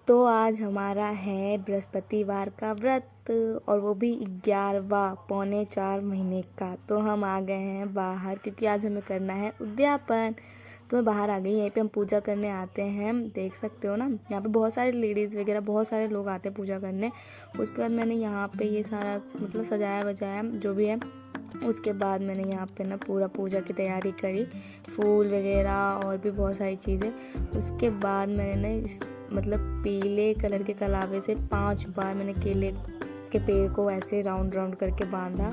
तो आज हमारा है बृहस्पतिवार का व्रत और वो भी 11वां पौने 4 महीने का। तो हम आ गए हैं बाहर क्योंकि आज हमें करना है उद्यापन। तो मैं बाहर आ गई, यहीं पे हम पूजा करने आते हैं, देख सकते हो ना। यहाँ पे बहुत सारे लेडीज़ वगैरह बहुत सारे लोग आते हैं पूजा करने। उसके बाद मैंने यहाँ पे ये सारा मतलब सजाया वजाया जो भी है। उसके बाद मैंने यहाँ पे ना पूरा पूजा की तैयारी करी, फूल वगैरह और भी बहुत सारी चीज़ें। उसके बाद मैंने मतलब पीले कलर के कलावे से 5 बार मैंने केले के पेड़ को ऐसे राउंड राउंड करके बांधा।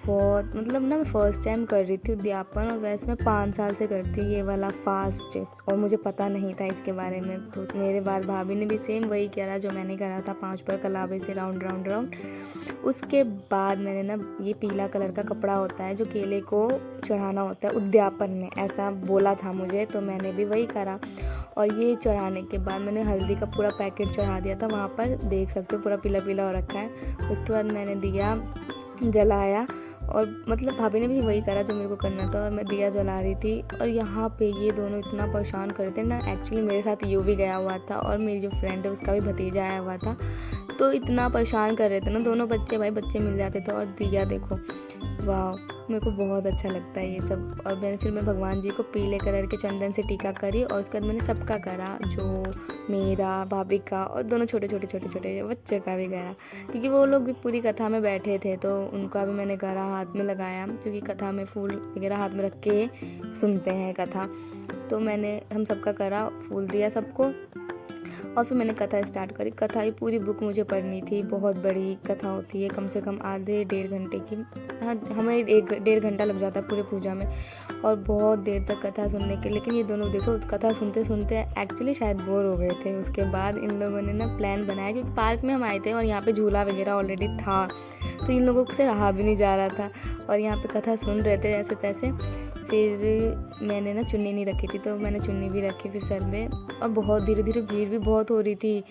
बहुत मतलब ना मैं फ़र्स्ट टाइम कर रही थी उद्यापन, और वैसे मैं 5 साल से करती हूँ ये वाला फास्ट, और मुझे पता नहीं था इसके बारे में। तो मेरे बाद भाभी ने भी सेम वही करा जो मैंने करा था, 5 बार कलावे से राउंड राउंड राउंड। उसके बाद मैंने ना ये पीला कलर का कपड़ा होता है जो केले को चढ़ाना होता है उद्यापन में, ऐसा बोला था मुझे, तो मैंने भी वही करा। और ये चढ़ाने के बाद मैंने हल्दी का पूरा पैकेट चढ़ा दिया था, वहाँ पर देख सकते हो पूरा पीला पीला हो रखा है। उसके बाद मैंने दिया जलाया, और मतलब भाभी ने भी वही करा जो मेरे को करना था, और मैं दिया जला रही थी। और यहाँ पे ये दोनों इतना परेशान करते ना, एक्चुअली मेरे साथ यू भी गया हुआ था और मेरी जो फ्रेंड है उसका भी भतीजा आया हुआ था। तो इतना परेशान कर रहे थे ना दोनों बच्चे, भाई बच्चे मिल जाते थे। और दिया देखो, वाह, मेरे को बहुत अच्छा लगता है ये सब। और फिर मैं भगवान जी को पीले कलर के चंदन से टीका करी, और उसके बाद मैंने सबका करा, जो मेरा, भाभी का और दोनों छोटे छोटे बच्चे का भी करा, क्योंकि वो लोग भी पूरी कथा में बैठे थे। तो उनका भी मैंने करा, हाथ में लगाया, क्योंकि कथा में फूल वगैरह हाथ में रख के सुनते हैं कथा। तो मैंने हम सबका करा, फूल दिया सबको, और फिर मैंने कथा स्टार्ट करी। कथा ही पूरी बुक मुझे पढ़नी थी, बहुत बड़ी कथा होती है, कम से कम आधे 1.5 घंटे की। हाँ, हमें 1.5 घंटा लग जाता है पूरे पूजा में, और बहुत देर तक कथा सुनने के। लेकिन ये दोनों देखो कथा सुनते सुनते एक्चुअली शायद बोर हो गए थे। उसके बाद इन लोगों ने ना प्लान बनाया, क्योंकि पार्क में हम आए थे और यहाँ पे झूला वगैरह ऑलरेडी था, तो इन लोगों से रहा भी नहीं जा रहा था, और यहाँ पे कथा सुन रहे थे जैसे तैसे। फिर मैंने ना चुन्नी नहीं रखी थी, तो मैंने चुन्नी भी रखी फिर सर में। और बहुत धीरे धीरे भीड़ भी बहुत हो रही थी,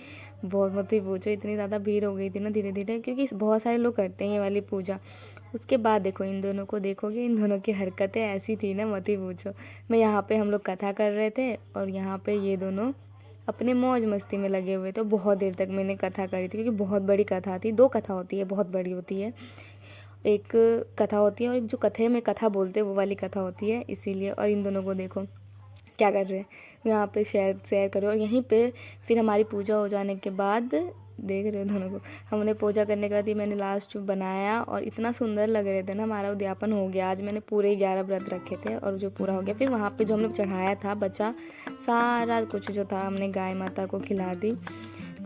बहुत मत ही पूछो, इतनी ज़्यादा भीड़ हो गई थी ना धीरे धीरे, क्योंकि बहुत सारे लोग करते हैं ये वाली पूजा। उसके बाद देखो इन दोनों को, देखोगे इन दोनों की हरकतें ऐसी थी ना, मत ही पूछो। मैं यहाँ पे हम लोग कथा कर रहे थे, और यहाँ पे ये दोनों अपने मौज मस्ती में लगे हुए थे। बहुत देर तक मैंने कथा करी थी, क्योंकि बहुत बड़ी कथा थी। 2 कथा होती है, बहुत बड़ी होती है, एक कथा होती है और एक जो कथे में कथा बोलते हैं वो वाली कथा होती है, इसीलिए। और इन दोनों को देखो क्या कर रहे हैं, यहाँ पे शेयर करो। और यहीं पे फिर हमारी पूजा हो जाने के बाद देख रहे हो दोनों को, हमने पूजा करने के बाद ये मैंने लास्ट बनाया, और इतना सुंदर लग रहे थे ना। हमारा उद्यापन हो गया आज, मैंने पूरे 11 व्रत रखे थे और जो पूरा हो गया। फिर वहाँ पे जो हमने चढ़ाया था बचा सारा कुछ जो था, हमने गाय माता को खिला दी।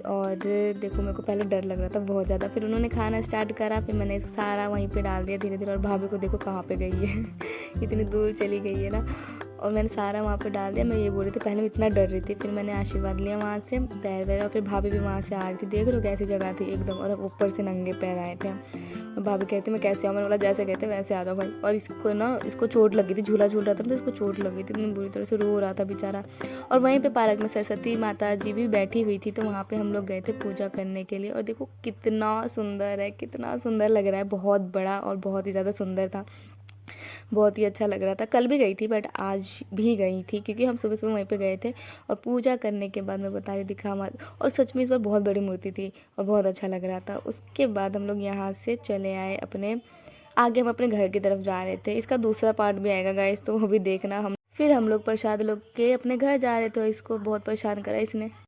और देखो मेरे को पहले डर लग रहा था बहुत ज़्यादा, फिर उन्होंने खाना स्टार्ट करा, फिर मैंने सारा वहीं पे डाल दिया धीरे धीरे। और भाभी को देखो कहाँ पे गई है इतनी दूर चली गई है ना, और मैंने सारा वहाँ पे डाल दिया। मैं ये बोल रही थी, पहले मैं इतना डर रही थी, फिर मैंने आशीर्वाद लिया वहाँ से पैर वैर, और फिर भाभी भी वहाँ से आ रही थी। देख रहे हो कैसी जगह थी एकदम, और ऊपर से नंगे पैर आए थे। और भाभी कहती मैं कैसे आऊँ, मैंने बोला जैसे कहते वैसे आ जाओ भाई। और इसको चोट लगी थी, झूला झूल रहा था तो इसको चोट लगी थी, इतनी बुरी तरह से रो रहा था बेचारा। और वहीं पे पार्क में सरस्वती माता जी भी बैठी हुई थी, तो वहाँ पे हम लोग गए थे पूजा करने के लिए। और देखो कितना सुंदर है, कितना सुंदर लग रहा है, बहुत बड़ा और बहुत ही ज़्यादा सुंदर था, बहुत ही अच्छा लग रहा था। कल भी गई थी बट आज भी गई थी, क्योंकि हम सुबह सुबह वहीं पे गए थे। और पूजा करने के बाद मैं बता रही दिखा मत, और सच में इस बार बहुत बड़ी मूर्ति थी और बहुत अच्छा लग रहा था। उसके बाद हम लोग यहाँ से चले आए अपने, आगे हम अपने घर की तरफ जा रहे थे। इसका दूसरा पार्ट भी आएगा गाइस, तो वो भी देखना। फिर हम लोग प्रसाद लोग के अपने घर जा रहे थे, इसको बहुत परेशान करा इसने।